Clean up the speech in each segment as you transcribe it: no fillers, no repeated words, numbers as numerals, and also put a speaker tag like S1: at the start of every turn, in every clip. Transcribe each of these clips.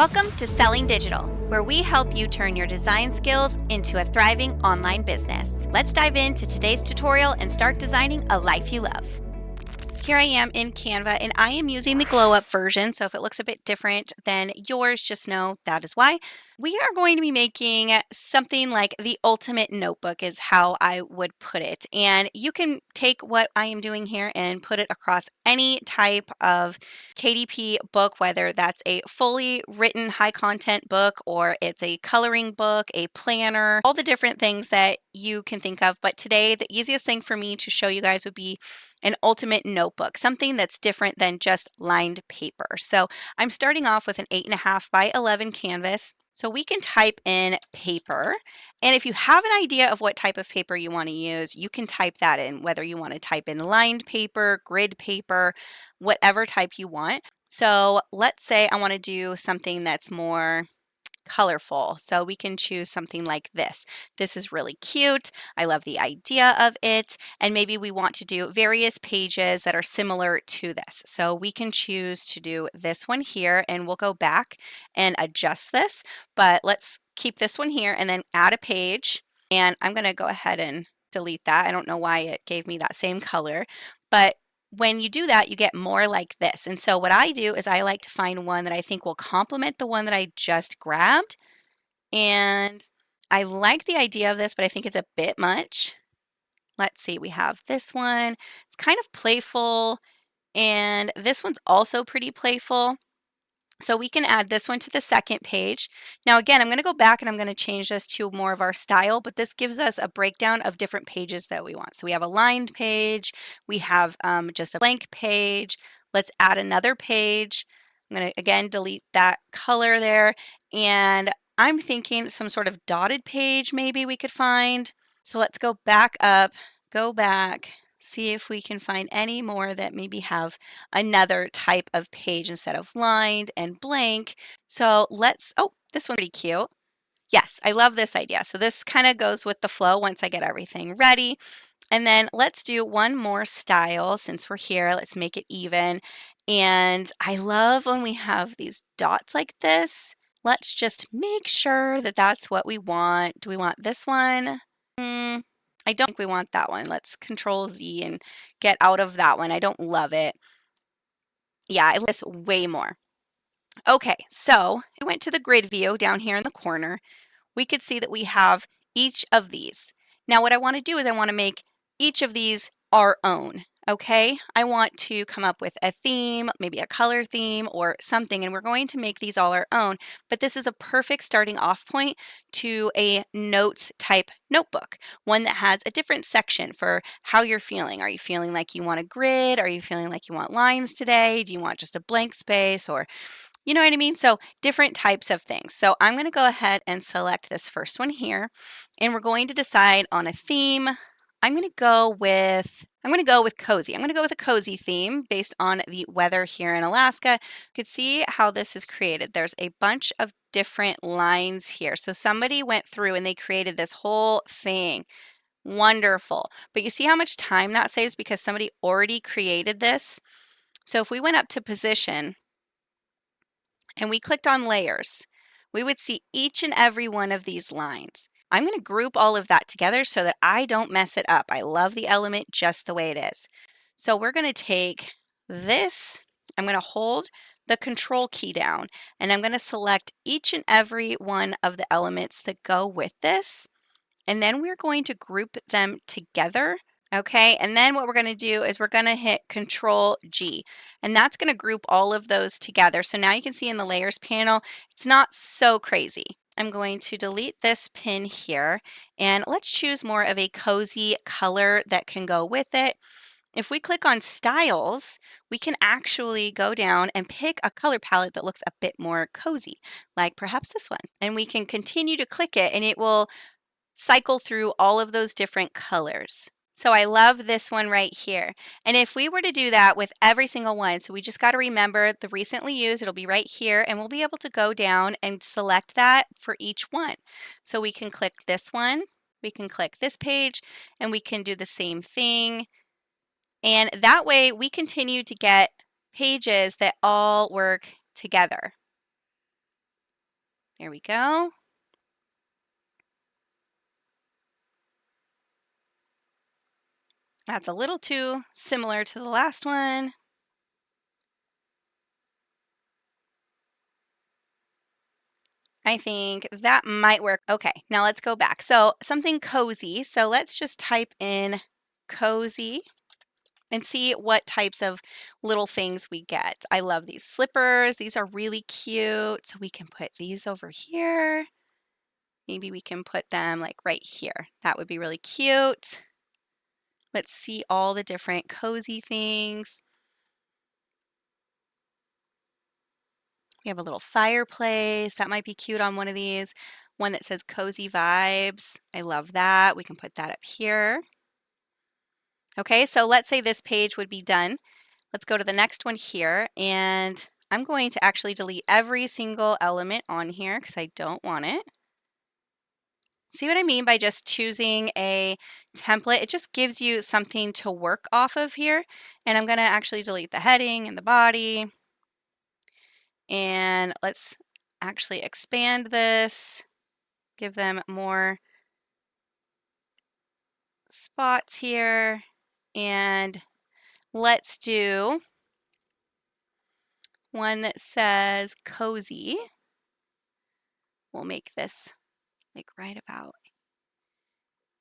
S1: Welcome to Selling Digital, where we help you turn your design skills into a thriving online business. Let's dive into today's tutorial and start designing a life you love. Here I am in Canva, and I am using the glow up version, so if it looks a bit different than yours, just know that is why. We are going to be making something like the ultimate notebook is how I would put it, and you can take what I am doing here and put it across any type of KDP book, whether that's a fully written high content book or it's a coloring book, a planner, all the different things that you can think of. But today, the easiest thing for me to show you guys would be an ultimate notebook, something that's different than just lined paper. So I'm starting off with an 8.5 by 11 canvas. So we can type in paper. And if you have an idea of what type of paper you want to use, you can type that in, whether you want to type in lined paper, grid paper, whatever type you want. So let's say I want to do something that's more colorful. So we can choose something like this. This is really cute. I love the idea of it. And maybe we want to do various pages that are similar to this. So we can choose to do this one here, and we'll go back and adjust this. But let's keep this one here and then add a page. And I'm going to go ahead and delete that. I don't know why it gave me that same color, but when you do that, you get more like this. And so what I do is I like to find one that I think will complement the one that I just grabbed. And I like the idea of this, but I think it's a bit much. Let's see, we have this one. It's kind of playful, and this one's also pretty playful. So we can add this one to the second page. Now again, I'm going to go back and I'm going to change this to more of our style, but this gives us a breakdown of different pages that we want. So we have a lined page, we have just a blank page. Let's add another page. I'm going to again delete that color there, and I'm thinking some sort of dotted page maybe we could find. So let's go back up, go back, see if we can find any more that maybe have another type of page instead of lined and blank. So let's, oh, this one's pretty cute. Yes, I love this idea. So this kind of goes with the flow once I get everything ready. And then let's do one more style since we're here. Let's make it even. And I love when we have these dots like this. Let's just make sure that that's what we want. Do we want this one? I don't think we want that one. Let's Control Z and get out of that one. I don't love it. Yeah, I like this way more. Okay, so we went to the grid view down here in the corner. We could see that we have each of these. Now what I want to do is I want to make each of these our own. Okay, I want to come up with a theme, maybe a color theme or something, and we're going to make these all our own. But this is a perfect starting off point to a notes type notebook, one that has a different section for how you're feeling. Are you feeling like you want a grid? Are you feeling like you want lines today? Do you want just a blank space, or you know what I mean? So different types of things. So I'm going to go ahead and select this first one here, and we're going to decide on a theme. I'm going to go with cozy. I'm going to go with a cozy theme based on the weather here in Alaska. You can see how this is created. There's a bunch of different lines here. So somebody went through and they created this whole thing. Wonderful. But you see how much time that saves because somebody already created this? So if we went up to position and we clicked on layers, we would see each and every one of these lines. I'm going to group all of that together so that I don't mess it up. I love the element just the way it is. So we're going to take this, I'm going to hold the control key down, and I'm going to select each and every one of the elements that go with this, and then we're going to group them together. Okay, and then what we're going to do is we're going to hit Control G, and that's going to group all of those together. So now you can see in the layers panel, it's not so crazy. I'm going to delete this pin here, and let's choose more of a cozy color that can go with it. If we click on styles, we can actually go down and pick a color palette that looks a bit more cozy, like perhaps this one. And we can continue to click it, and it will cycle through all of those different colors. So I love this one right here. And if we were to do that with every single one, so we just got to remember the recently used, it'll be right here, and we'll be able to go down and select that for each one. So we can click this one, we can click this page, and we can do the same thing. And that way we continue to get pages that all work together. There we go. That's a little too similar to the last one. I think that might work. Okay, now let's go back. So something cozy. So let's just type in cozy and see what types of little things we get. I love these slippers. These are really cute. So we can put these over here. Maybe we can put them like right here. That would be really cute. Let's see all the different cozy things. We have a little fireplace. That might be cute on one of these. One that says cozy vibes. I love that. We can put that up here. Okay, so let's say this page would be done. Let's go to the next one here, and I'm going to actually delete every single element on here because I don't want it. See what I mean by just choosing a template? It just gives you something to work off of here. And I'm going to actually delete the heading and the body. And let's actually expand this, give them more spots here. And let's do one that says cozy. We'll make this like right about.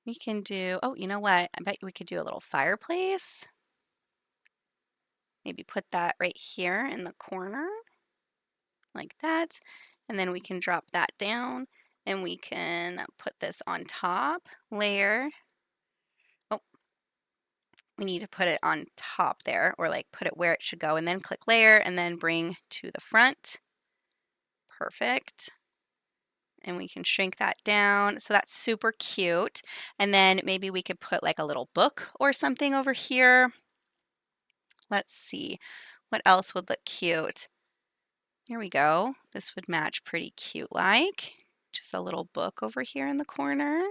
S1: We can do, oh, you know what? I bet we could do a little fireplace. Maybe put that right here in the corner like that. And then we can drop that down and we can put this on top, layer. Oh, we need to put it on top there, or like put it where it should go, and then click layer and then bring to the front. Perfect. And we can shrink that down. So that's super cute. And then maybe we could put like a little book or something over here. Let's see, what else would look cute? Here we go. This would match pretty cute like. Just a little book over here in the corner.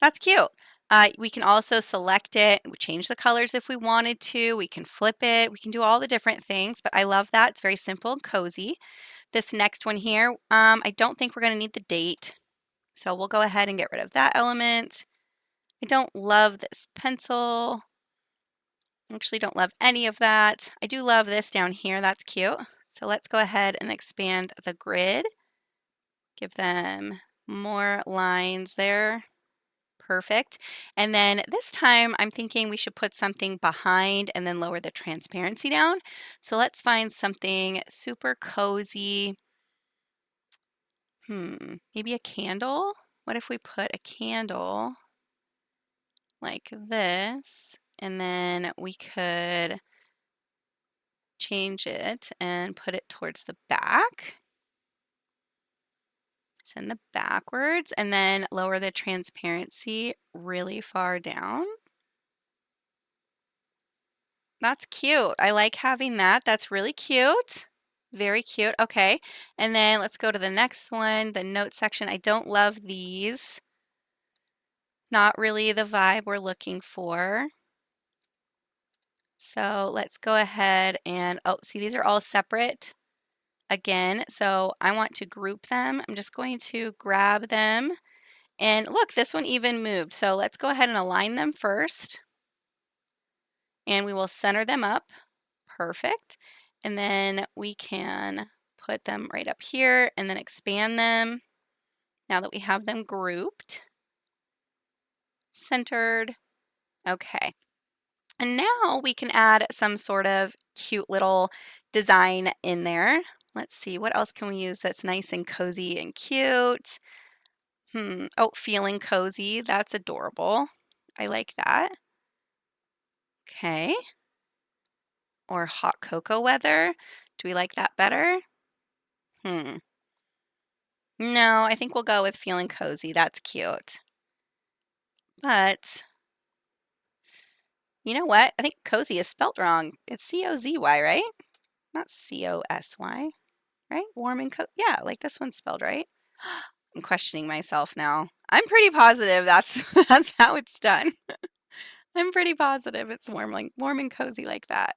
S1: That's cute. We can also select it, change the colors if we wanted to. We can flip it. We can do all the different things, but I love that. It's very simple and cozy. This next one here, I don't think we're going to need the date. So we'll go ahead and get rid of that element. I don't love this pencil. Actually don't love any of that. I do love this down here. That's cute. So let's go ahead and expand the grid. Give them more lines there. Perfect. And then this time I'm thinking we should put something behind and then lower the transparency down. So let's find something super cozy. Maybe a candle? What if we put a candle like this, and then we could change it and put it towards the back. Send the backwards and then lower the transparency really far down. That's cute. I like having that. That's really cute. Very cute. Okay. And then let's go to the next one, the note section. I don't love these. Not really the vibe we're looking for. So let's go ahead and, oh, see, these are all separate again. So I want to group them. I'm just going to grab them. And look, this one even moved. So let's go ahead and align them first. And we will center them up. Perfect. And then we can put them right up here and then expand them now that we have them grouped. Centered. Okay. And now we can add some sort of cute little design in there. Let's see, what else can we use that's nice and cozy and cute? Oh, feeling cozy. That's adorable. I like that. Okay. Or hot cocoa weather. Do we like that better? No, I think we'll go with feeling cozy. That's cute. But you know what? I think cozy is spelt wrong. It's C-O-Z-Y, right? Not C-O-S-Y, right? Warm and yeah, like this one's spelled right. I'm questioning myself now. I'm pretty positive that's that's how it's done. I'm pretty positive it's warm and cozy like that.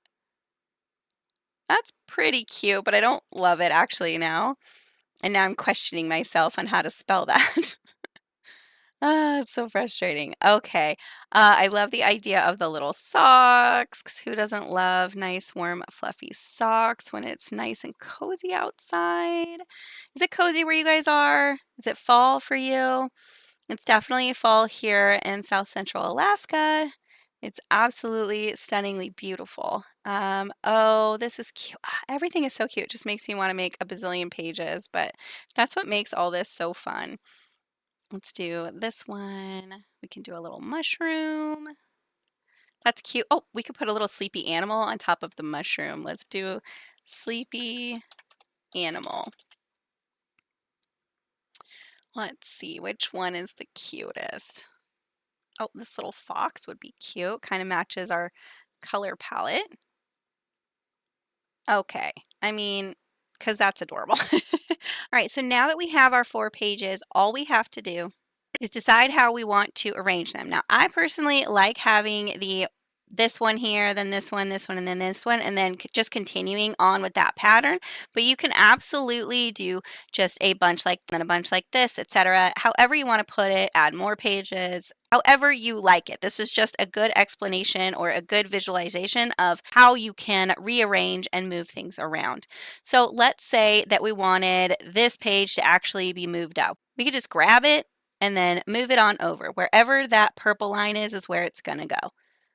S1: That's pretty cute, but I don't love it actually now. And now I'm questioning myself on how to spell that. It's so frustrating. Okay. I love the idea of the little socks. 'Cause who doesn't love nice, warm, fluffy socks when it's nice and cozy outside? Is it cozy where you guys are? Is it fall for you? It's definitely fall here in South Central Alaska. It's absolutely stunningly beautiful. Oh, this is cute. Everything is so cute. It just makes me want to make a bazillion pages, but that's what makes all this so fun. Let's do this one. We can do a little mushroom. That's cute. Oh, we could put a little sleepy animal on top of the mushroom. Let's do sleepy animal. Let's see, which one is the cutest? Oh, this little fox would be cute. Kind of matches our color palette. Okay, I mean, because that's adorable. All right, so now that we have our 4 pages, all we have to do is decide how we want to arrange them. Now, I personally like having this one here, then this one, and then this one, and then just continuing on with that pattern. But you can absolutely do just a bunch like then a bunch like this, etc. However you want to put it, add more pages, however you like it. This is just a good explanation or a good visualization of how you can rearrange and move things around. So let's say that we wanted this page to actually be moved up. We could just grab it and then move it on over. Wherever that purple line is where it's going to go.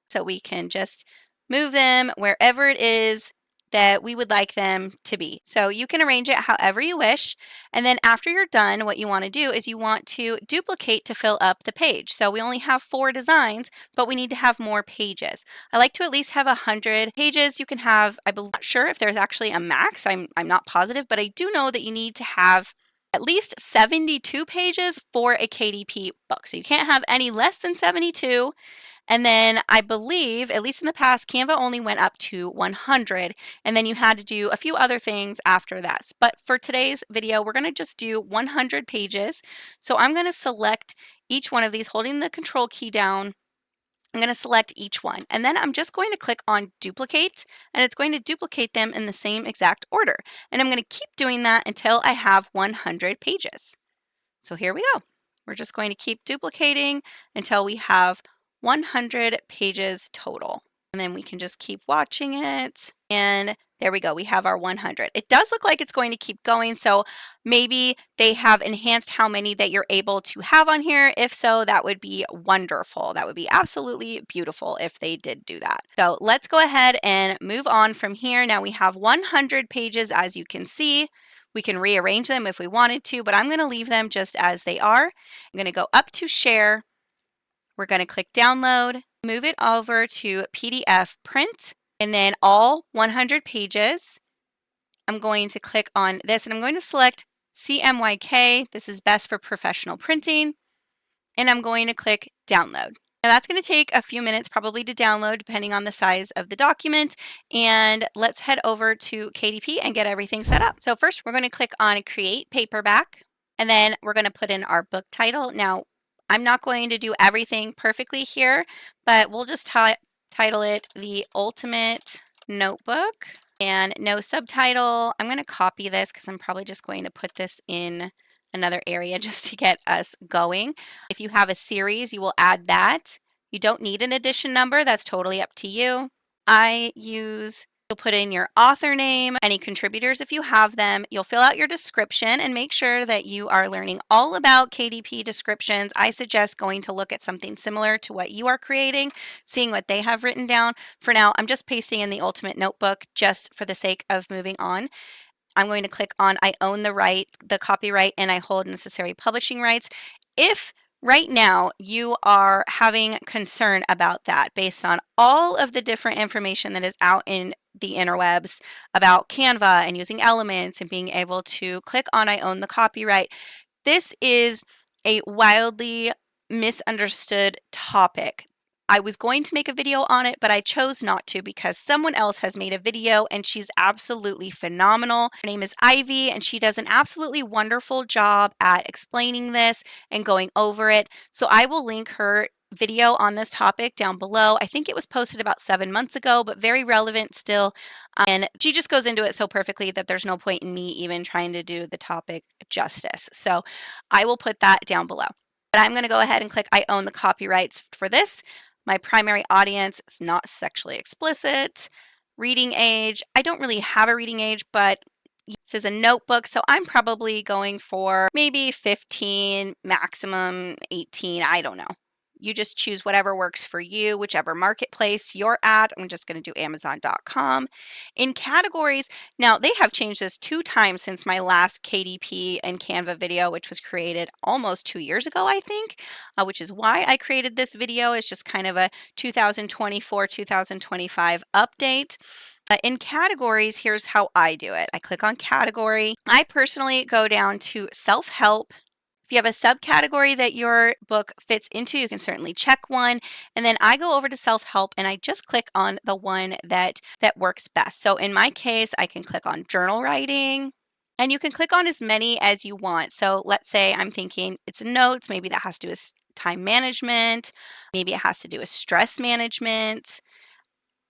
S1: So we can just move them wherever it is that we would like them to be. So you can arrange it however you wish. And then after you're done, what you want to do is you want to duplicate to fill up the page. So we only have 4 designs, but we need to have more pages. I like to at least have 100 pages. You can have, I'm not sure if there's actually a max. I'm not positive, but I do know that you need to have at least 72 pages for a KDP book. So you can't have any less than 72. And then I believe, at least in the past, Canva only went up to 100, and then you had to do a few other things after that. But for today's video, we're going to just do 100 pages. So I'm going to select each one of these, holding the control key down. I'm going to select each one, and then I'm just going to click on duplicate, and it's going to duplicate them in the same exact order. And I'm going to keep doing that until I have 100 pages. So here we go. We're just going to keep duplicating until we have 100 pages total. And then we can just keep watching it. And there we go. We have our 100. It does look like it's going to keep going. So maybe they have enhanced how many that you're able to have on here. If so, that would be wonderful. That would be absolutely beautiful if they did do that. So let's go ahead and move on from here. Now we have 100 pages, as you can see. We can rearrange them if we wanted to, but I'm going to leave them just as they are. I'm going to go up to share. We're going to click download, move it over to PDF print, and then all 100 pages. I'm going to click on this, and I'm going to select CMYK. This is best for professional printing. And I'm going to click download. Now that's going to take a few minutes probably to download depending on the size of the document. And let's head over to KDP and get everything set up. So first we're going to click on create paperback, and then we're going to put in our book title. Now I'm not going to do everything perfectly here, but we'll just title it The Ultimate Notebook and no subtitle. I'm going to copy this because I'm probably just going to put this in another area just to get us going. If you have a series, you will add that. You don't need an edition number. That's totally up to you. You'll put in your author name, any contributors if you have them. You'll fill out your description and make sure that you are learning all about KDP descriptions. I suggest going to look at something similar to what you are creating, seeing what they have written down. For now, I'm just pasting in the Ultimate Notebook just for the sake of moving on. I'm going to click on I own the copyright, and I hold necessary publishing rights. If right now you are having concern about that based on all of the different information that is out in the interwebs about Canva and using elements and being able to click on I own the copyright, this is a wildly misunderstood topic. I was going to make a video on it, but I chose not to because someone else has made a video and she's absolutely phenomenal. Her name is Ivy, and she does an absolutely wonderful job at explaining this and going over it. So I will link her video on this topic down below. I think it was posted about 7 months ago, but very relevant still. And she just goes into it so perfectly that there's no point in me even trying to do the topic justice. So I will put that down below. But I'm going to go ahead and click I own the copyrights for this. My primary audience is not sexually explicit. Reading age, I don't really have a reading age, but this is a notebook, so I'm probably going for maybe 15, maximum 18, I don't know. You just choose whatever works for you, whichever marketplace you're at. I'm just going to do Amazon.com. In categories, now they have changed this 2 times since my last KDP and Canva video, which was created almost 2 years ago, I think, which is why I created this video. It's just kind of a 2024-2025 update. In categories, here's how I do it. I click on category. I personally go down to self-help. If you have a subcategory that your book fits into, you can certainly check one. And then I go over to self-help and I just click on the one that works best. So in my case, I can click on journal writing. And you can click on as many as you want. So let's say I'm thinking it's notes. Maybe that has to do with time management. Maybe it has to do with stress management.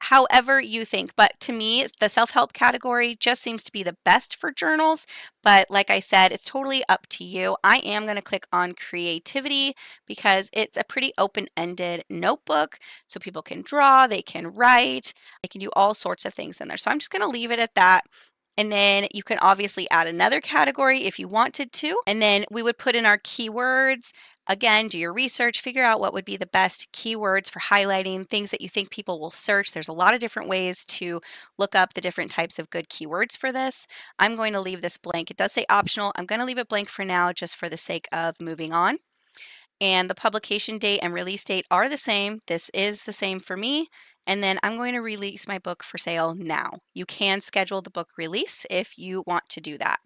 S1: However you think, but to me, the self-help category just seems to be the best for journals. But like I said, it's totally up to you. I am going to click on creativity because it's a pretty open-ended notebook. So people can draw, they can write, they can do all sorts of things in there. So I'm just going to leave it at that. And then you can obviously add another category if you wanted to. And then we would put in our keywords. Again, do your research, figure out what would be the best keywords for highlighting things that you think people will search. There's a lot of different ways to look up the different types of good keywords for this. I'm going to leave this blank. It does say optional. I'm going to leave it blank for now just for the sake of moving on. And the publication date and release date are the same. This is the same for me. And then I'm going to release my book for sale now. You can schedule the book release if you want to do that.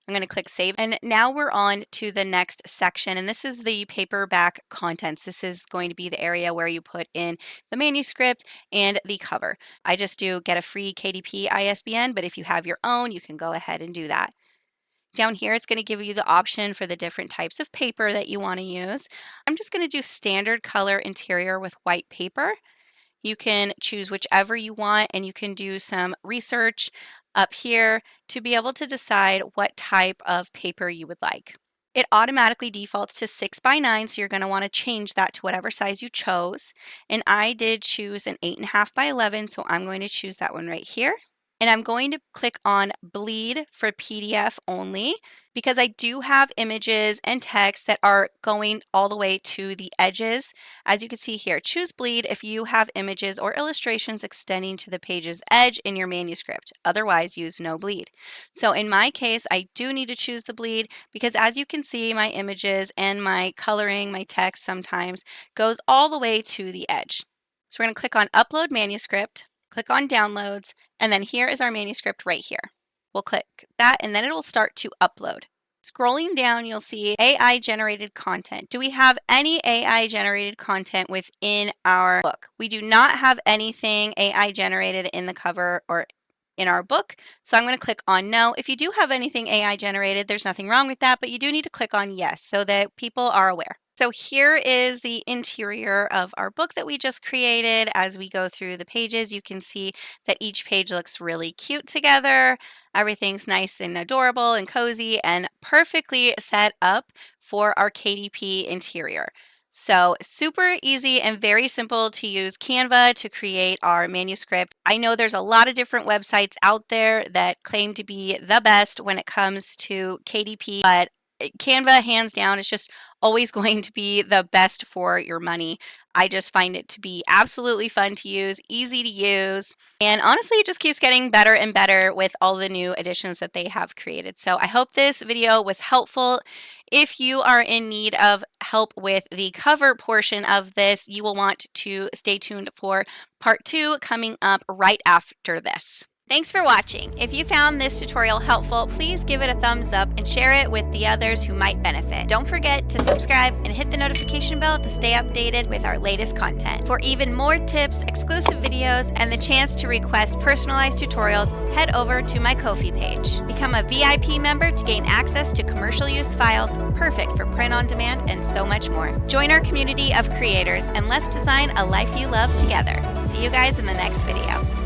S1: I'm going to click save. And now we're on to the next section. And this is the paperback contents. This is going to be the area where you put in the manuscript and the cover. I just do get a free KDP ISBN, but if you have your own, you can go ahead and do that. Down here, it's going to give you the option for the different types of paper that you want to use. I'm just going to do standard color interior with white paper. You can choose whichever you want, and you can do some research up here to be able to decide what type of paper you would like. It automatically defaults to 6x9, so you're going to want to change that to whatever size you chose. And I did choose an 8.5x11, so I'm going to choose that one right here. And I'm going to click on bleed for PDF only because I do have images and text that are going all the way to the edges. As you can see here, choose bleed if you have images or illustrations extending to the page's edge in your manuscript. Otherwise, use no bleed. So in my case, I do need to choose the bleed because as you can see, my images and my coloring, my text sometimes goes all the way to the edge. So we're going to click on upload manuscript, click on downloads, and then here is our manuscript right here. We'll click that and then it will start to upload. Scrolling down, you'll see AI generated content. Do we have any AI generated content within our book? We do not have anything AI generated in the cover or in our book. So I'm going to click on no. If you do have anything AI generated, there's nothing wrong with that, but you do need to click on yes so that people are aware. So here is the interior of our book that we just created. As we go through the pages, you can see that each page looks really cute together. Everything's nice and adorable and cozy and perfectly set up for our KDP interior. So super easy and very simple to use Canva to create our manuscript. I know there's a lot of different websites out there that claim to be the best when it comes to KDP, but Canva, hands down, is just always going to be the best for your money. I just find it to be absolutely fun to use, easy to use, and honestly, it just keeps getting better and better with all the new additions that they have created. So I hope this video was helpful. If you are in need of help with the cover portion of this, you will want to stay tuned for part 2 coming up right after this. Thanks for watching. If you found this tutorial helpful, please give it a thumbs up and share it with the others who might benefit. Don't forget to subscribe and hit the notification bell to stay updated with our latest content. For even more tips, exclusive videos, and the chance to request personalized tutorials, head over to my Ko-fi page. Become a VIP member to gain access to commercial use files perfect for print on demand and so much more. Join our community of creators and let's design a life you love together. See you guys in the next video.